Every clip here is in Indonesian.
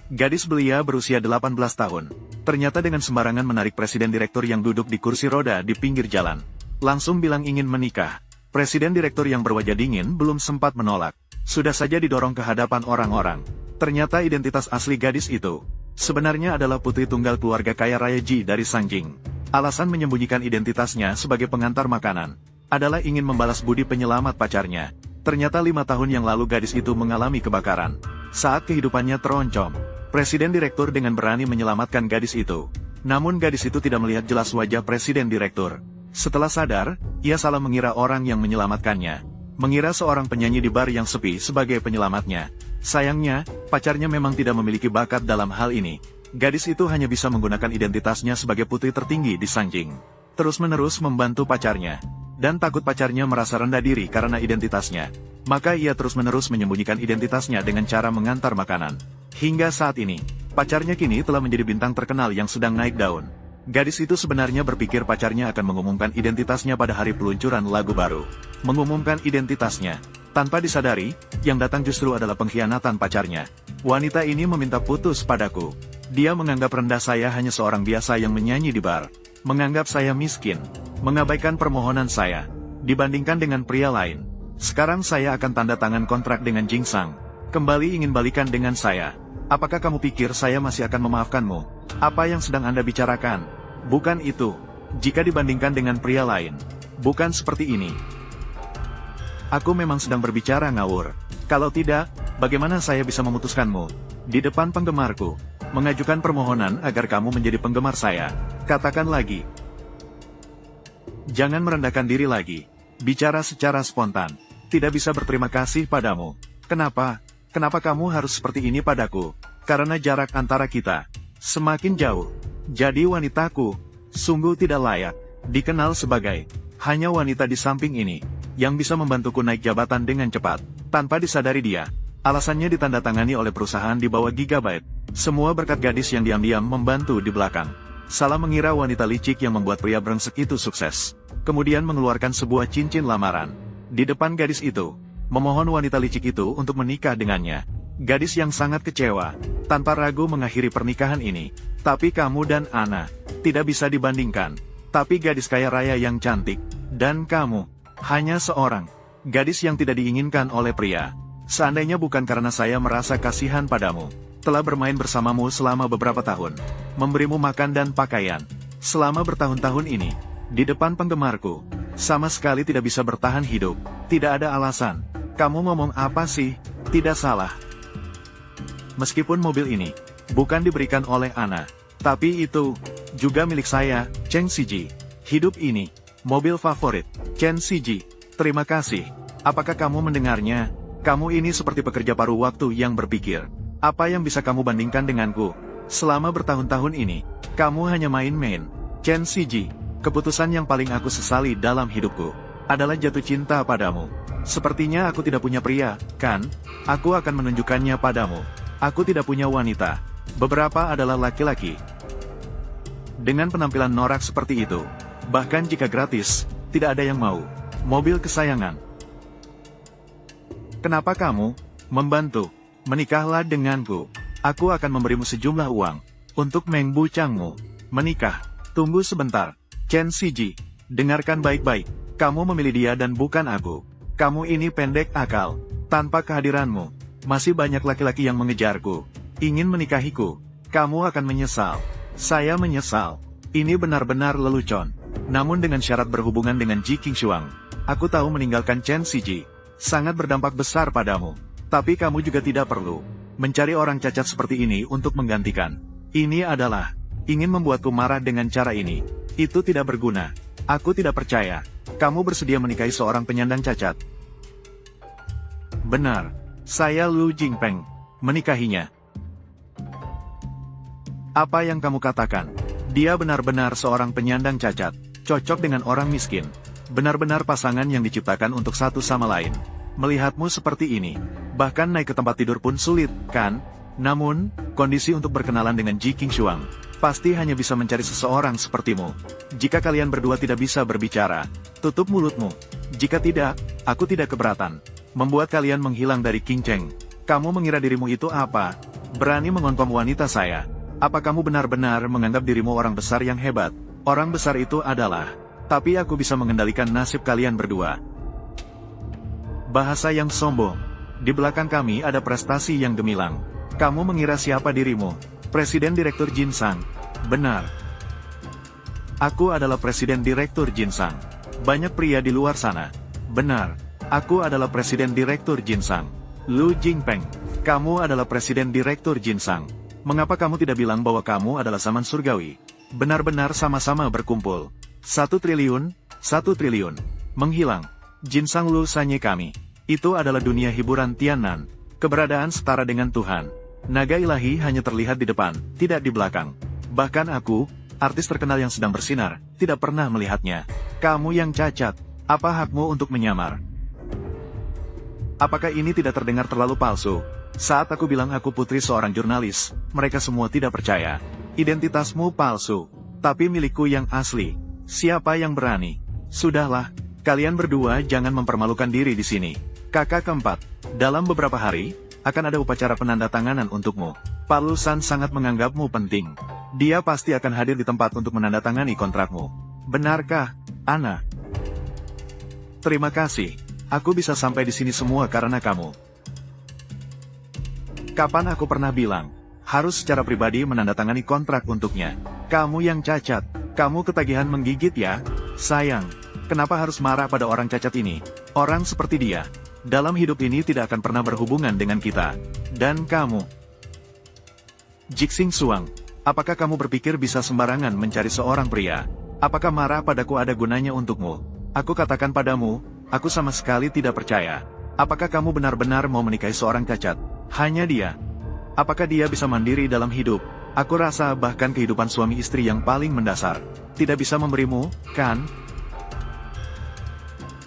Gadis belia berusia 18 tahun. Ternyata dengan sembarangan menarik presiden direktur yang duduk di kursi roda di pinggir jalan. Langsung bilang ingin menikah. Presiden direktur yang berwajah dingin belum sempat menolak. Sudah saja didorong ke hadapan orang-orang. Ternyata identitas asli gadis itu sebenarnya adalah putri tunggal keluarga kaya raya Ji dari Sangjing. Alasan menyembunyikan identitasnya sebagai pengantar makanan adalah ingin membalas budi penyelamat pacarnya. Ternyata 5 tahun yang lalu gadis itu mengalami kebakaran. Saat kehidupannya teroncom, presiden direktur dengan berani menyelamatkan gadis itu. Namun gadis itu tidak melihat jelas wajah presiden direktur. Setelah sadar, ia salah mengira orang yang menyelamatkannya. Mengira seorang penyanyi di bar yang sepi sebagai penyelamatnya. Sayangnya, pacarnya memang tidak memiliki bakat dalam hal ini. Gadis itu hanya bisa menggunakan identitasnya sebagai putri tertinggi di Sangjing. Terus-menerus membantu pacarnya. Dan takut pacarnya merasa rendah diri karena identitasnya. Maka ia terus-menerus menyembunyikan identitasnya dengan cara mengantar makanan. Hingga saat ini, pacarnya kini telah menjadi bintang terkenal yang sedang naik daun. Gadis itu sebenarnya berpikir pacarnya akan mengumumkan identitasnya pada hari peluncuran lagu baru. Mengumumkan identitasnya. Tanpa disadari, yang datang justru adalah pengkhianatan pacarnya. Wanita ini meminta putus padaku. Dia menganggap rendah saya hanya seorang biasa yang menyanyi di bar. Menganggap saya miskin. Mengabaikan permohonan saya. Dibandingkan dengan pria lain. Sekarang saya akan tanda tangan kontrak dengan Jing Sang. Kembali ingin balikan dengan saya. Apakah kamu pikir saya masih akan memaafkanmu? Apa yang sedang Anda bicarakan? Bukan itu. Jika dibandingkan dengan pria lain. Bukan seperti ini. Aku memang sedang berbicara ngawur. Kalau tidak, bagaimana saya bisa memutuskanmu? Di depan penggemarku. Mengajukan permohonan agar kamu menjadi penggemar saya. Katakan lagi. Jangan merendahkan diri lagi. Bicara secara spontan. Tidak bisa berterima kasih padamu. Kenapa? Kenapa kamu harus seperti ini padaku? Karena jarak antara kita semakin jauh. Jadi wanitaku sungguh tidak layak dikenal sebagai hanya wanita di samping ini yang bisa membantuku naik jabatan dengan cepat. Tanpa disadari dia, alasannya ditandatangani oleh perusahaan di bawah Gigabyte. Semua berkat gadis yang diam-diam membantu di belakang. Salah mengira wanita licik yang membuat pria brengsek itu sukses. Kemudian mengeluarkan sebuah cincin lamaran. Di depan gadis itu, memohon wanita licik itu untuk menikah dengannya. Gadis yang sangat kecewa, tanpa ragu mengakhiri pernikahan ini. Tapi kamu dan Ana tidak bisa dibandingkan. Tapi gadis kaya raya yang cantik, dan kamu hanya seorang gadis yang tidak diinginkan oleh pria. Seandainya bukan karena saya merasa kasihan padamu, telah bermain bersamamu selama beberapa tahun, memberimu makan dan pakaian, selama bertahun-tahun ini, di depan penggemarku, sama sekali tidak bisa bertahan hidup, tidak ada alasan. Kamu ngomong apa sih? Tidak salah. Meskipun mobil ini bukan diberikan oleh Ana, tapi itu juga milik saya, Chen Siji. Hidup ini, mobil favorit, Chen Siji. Terima kasih. Apakah kamu mendengarnya? Kamu ini seperti pekerja paruh waktu yang berpikir. Apa yang bisa kamu bandingkan denganku? Selama bertahun-tahun ini, kamu hanya main-main. Chen Siji, keputusan yang paling aku sesali dalam hidupku adalah jatuh cinta padamu. Sepertinya aku tidak punya pria, kan? Aku akan menunjukkannya padamu. Aku tidak punya wanita. Beberapa adalah laki-laki. Dengan penampilan norak seperti itu, bahkan jika gratis, tidak ada yang mau. Mobil kesayangan. Kenapa kamu membantu? Menikahlah denganku. Aku akan memberimu sejumlah uang untuk mengbucangmu. Menikah. Tunggu sebentar. Chen Siji, dengarkan baik-baik. Kamu memilih dia dan bukan aku. Kamu ini pendek akal. Tanpa kehadiranmu, masih banyak laki-laki yang mengejarku, ingin menikahiku. Kamu akan menyesal. Saya menyesal. Ini benar-benar lelucon. Namun dengan syarat berhubungan dengan Ji Qingshuang, aku tahu meninggalkan Chen Siji sangat berdampak besar padamu. Tapi kamu juga tidak perlu mencari orang cacat seperti ini untuk menggantikan. Ini adalah ingin membuatku marah dengan cara ini. Itu tidak berguna. Aku tidak percaya kamu bersedia menikahi seorang penyandang cacat. Benar. Saya Lu Jingpeng. Menikahinya. Apa yang kamu katakan? Dia benar-benar seorang penyandang cacat. Cocok dengan orang miskin. Benar-benar pasangan yang diciptakan untuk satu sama lain. Melihatmu seperti ini, bahkan naik ke tempat tidur pun sulit, kan? Namun, kondisi untuk berkenalan dengan Ji Qingshuang pasti hanya bisa mencari seseorang sepertimu. Jika kalian berdua tidak bisa berbicara, tutup mulutmu. Jika tidak, aku tidak keberatan membuat kalian menghilang dari King Cheng. Kamu mengira dirimu itu apa? Berani mengonkom wanita saya. Apa kamu benar-benar menganggap dirimu orang besar yang hebat? Orang besar itu adalah, tapi aku bisa mengendalikan nasib kalian berdua. Bahasa yang sombong. Di belakang kami ada prestasi yang gemilang. Kamu mengira siapa dirimu? Presiden Direktur Jinsang. Benar. Aku adalah Presiden Direktur Jinsang. Banyak pria di luar sana. Benar. Aku adalah Presiden Direktur Jinsang. Lu Jingpeng. Kamu adalah Presiden Direktur Jinsang. Mengapa kamu tidak bilang bahwa kamu adalah zaman surgawi? Benar-benar sama-sama berkumpul. 1 triliun, 1 triliun. Menghilang. Jinsang Lu Sanye kami. Itu adalah dunia hiburan Tianan. Keberadaan setara dengan Tuhan. Naga ilahi hanya terlihat di depan, tidak di belakang. Bahkan aku, artis terkenal yang sedang bersinar, tidak pernah melihatnya. Kamu yang cacat. Apa hakmu untuk menyamar? Apakah ini tidak terdengar terlalu palsu? Saat aku bilang aku putri seorang jurnalis, mereka semua tidak percaya. Identitasmu palsu, tapi milikku yang asli. Siapa yang berani? Sudahlah, kalian berdua jangan mempermalukan diri di sini. Kakak keempat, dalam beberapa hari, akan ada upacara penandatanganan untukmu. Pak Lusan sangat menganggapmu penting. Dia pasti akan hadir di tempat untuk menandatangani kontrakmu. Benarkah, Ana? Terima kasih. Aku bisa sampai di sini semua karena kamu. Kapan aku pernah bilang, harus secara pribadi menandatangani kontrak untuknya? Kamu yang cacat, kamu ketagihan menggigit ya? Sayang, kenapa harus marah pada orang cacat ini? Orang seperti dia, dalam hidup ini tidak akan pernah berhubungan dengan kita. Dan kamu, Jixing Suang, apakah kamu berpikir bisa sembarangan mencari seorang pria? Apakah marah padaku ada gunanya untukmu? Aku katakan padamu, aku sama sekali tidak percaya. Apakah kamu benar-benar mau menikahi seorang cacat? Hanya dia. Apakah dia bisa mandiri dalam hidup? Aku rasa bahkan kehidupan suami istri yang paling mendasar tidak bisa memberimu, kan?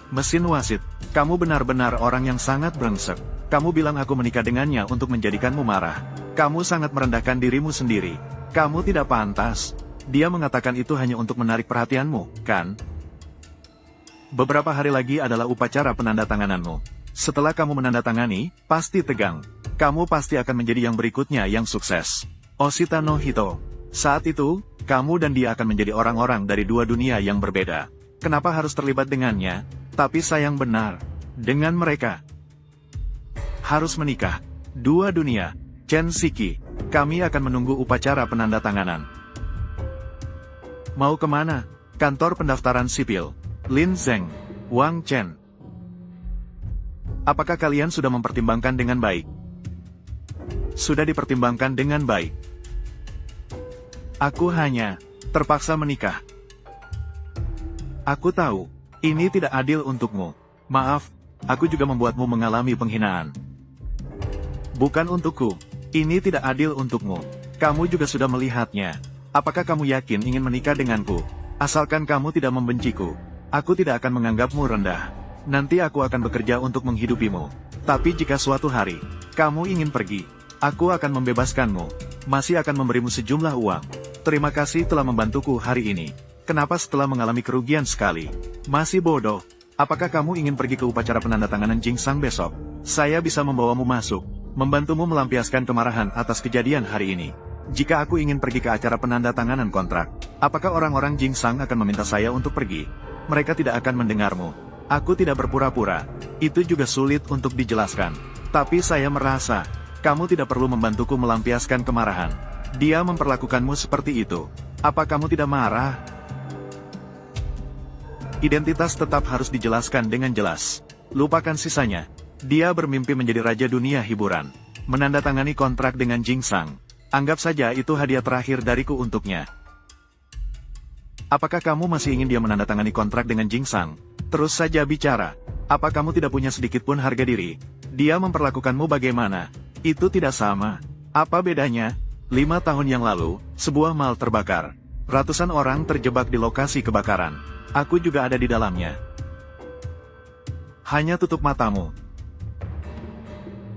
Mesin wasit, kamu benar-benar orang yang sangat brengsek. Kamu bilang aku menikah dengannya untuk menjadikanmu marah. Kamu sangat merendahkan dirimu sendiri. Kamu tidak pantas. Dia mengatakan itu hanya untuk menarik perhatianmu, kan? Beberapa hari lagi adalah upacara penandatangananmu. Setelah kamu menandatangani, pasti tegang. Kamu pasti akan menjadi yang berikutnya yang sukses. Oshita no Hito. Saat itu, kamu dan dia akan menjadi orang-orang dari dua dunia yang berbeda. Kenapa harus terlibat dengannya? Tapi sayang benar. Dengan mereka. Harus menikah. Dua dunia. Chen Shiki. Kami akan menunggu upacara penandatanganan. Mau kemana? Kantor pendaftaran sipil. Lin Zeng, Wang Chen. Apakah kalian sudah mempertimbangkan dengan baik? Sudah dipertimbangkan dengan baik. Aku hanya terpaksa menikah. Aku tahu, ini tidak adil untukmu. Maaf, aku juga membuatmu mengalami penghinaan. Bukan untukku, ini tidak adil untukmu. Kamu juga sudah melihatnya. Apakah kamu yakin ingin menikah denganku? Asalkan kamu tidak membenciku. Aku tidak akan menganggapmu rendah. Nanti aku akan bekerja untuk menghidupimu. Tapi jika suatu hari, kamu ingin pergi, aku akan membebaskanmu. Masih akan memberimu sejumlah uang. Terima kasih telah membantuku hari ini. Kenapa setelah mengalami kerugian sekali? Masih bodoh. Apakah kamu ingin pergi ke upacara penandatanganan Jinsang besok? Saya bisa membawamu masuk, membantumu melampiaskan kemarahan atas kejadian hari ini. Jika aku ingin pergi ke acara penandatanganan kontrak, apakah orang-orang Jinsang akan meminta saya untuk pergi? Mereka tidak akan mendengarmu. Aku tidak berpura-pura. Itu juga sulit untuk dijelaskan. Tapi saya merasa, kamu tidak perlu membantuku melampiaskan kemarahan. Dia memperlakukanmu seperti itu. Apa kamu tidak marah? Identitas tetap harus dijelaskan dengan jelas. Lupakan sisanya. Dia bermimpi menjadi raja dunia hiburan. Menandatangani kontrak dengan Jinsang. Anggap saja itu hadiah terakhir dariku untuknya. Apakah kamu masih ingin dia menandatangani kontrak dengan Jinsang? Terus saja bicara. Apa kamu tidak punya sedikit pun harga diri? Dia memperlakukanmu bagaimana? Itu tidak sama. Apa bedanya? 5 tahun yang lalu, sebuah mal terbakar. Ratusan orang terjebak di lokasi kebakaran. Aku juga ada di dalamnya. Hanya tutup matamu.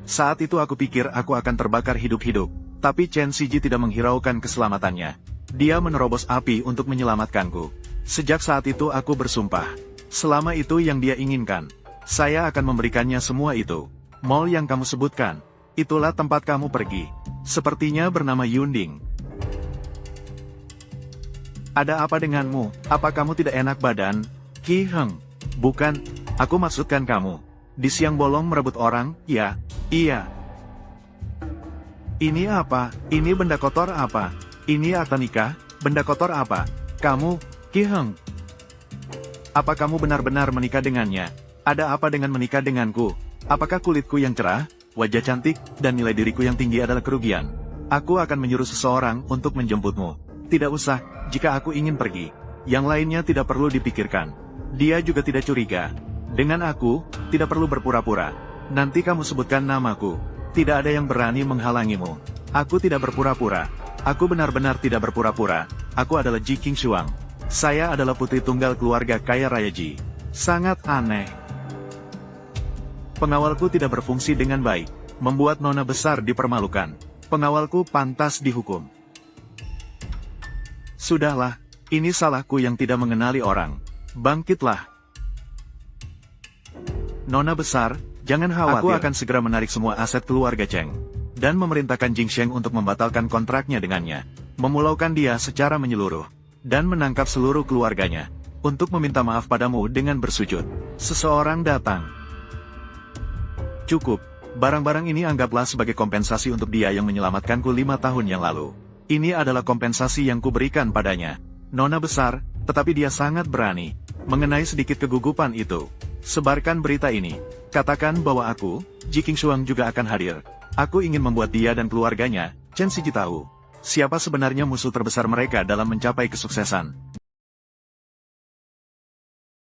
Saat itu aku pikir aku akan terbakar hidup-hidup. Tapi Chen Shiji tidak menghiraukan keselamatannya. Dia menerobos api untuk menyelamatkanku. Sejak saat itu aku bersumpah. Selama itu yang dia inginkan, saya akan memberikannya semua itu. Mall yang kamu sebutkan, itulah tempat kamu pergi. Sepertinya bernama Yunding. Ada apa denganmu? Apa kamu tidak enak badan? Ki Heng. Bukan, aku maksudkan kamu. Di siang bolong merebut orang, ya? Iya. Ini apa? Ini benda kotor apa? Ini akta nikah? Benda kotor apa? Kamu, Ki Heng. Apa kamu benar-benar menikah dengannya? Ada apa dengan menikah denganku? Apakah kulitku yang cerah, wajah cantik, dan nilai diriku yang tinggi adalah kerugian? Aku akan menyuruh seseorang untuk menjemputmu. Tidak usah, jika aku ingin pergi. Yang lainnya tidak perlu dipikirkan. Dia juga tidak curiga. Dengan aku, tidak perlu berpura-pura. Nanti kamu sebutkan namaku. Tidak ada yang berani menghalangimu. Aku tidak berpura-pura. Aku benar-benar tidak berpura-pura. Aku adalah Ji Qingshuang. Saya adalah putri tunggal keluarga kaya raya Ji. Sangat aneh. Pengawalku tidak berfungsi dengan baik. Membuat nona besar dipermalukan. Pengawalku pantas dihukum. Sudahlah, ini salahku yang tidak mengenali orang. Bangkitlah. Nona besar, jangan khawatir. Aku akan segera menarik semua aset keluarga Cheng. Dan memerintahkan Jing Sheng untuk membatalkan kontraknya dengannya. Memulaukan dia secara menyeluruh. Dan menangkap seluruh keluarganya. Untuk meminta maaf padamu dengan bersujud. Seseorang datang. Cukup. Barang-barang ini anggaplah sebagai kompensasi untuk dia yang menyelamatkanku 5 tahun yang lalu. Ini adalah kompensasi yang kuberikan padanya. Nona besar, tetapi dia sangat berani. Mengenai sedikit kegugupan itu. Sebarkan berita ini. Katakan bahwa aku, Ji Qingshuang juga akan hadir. Aku ingin membuat dia dan keluarganya, Chen Siji tahu. Siapa sebenarnya musuh terbesar mereka dalam mencapai kesuksesan.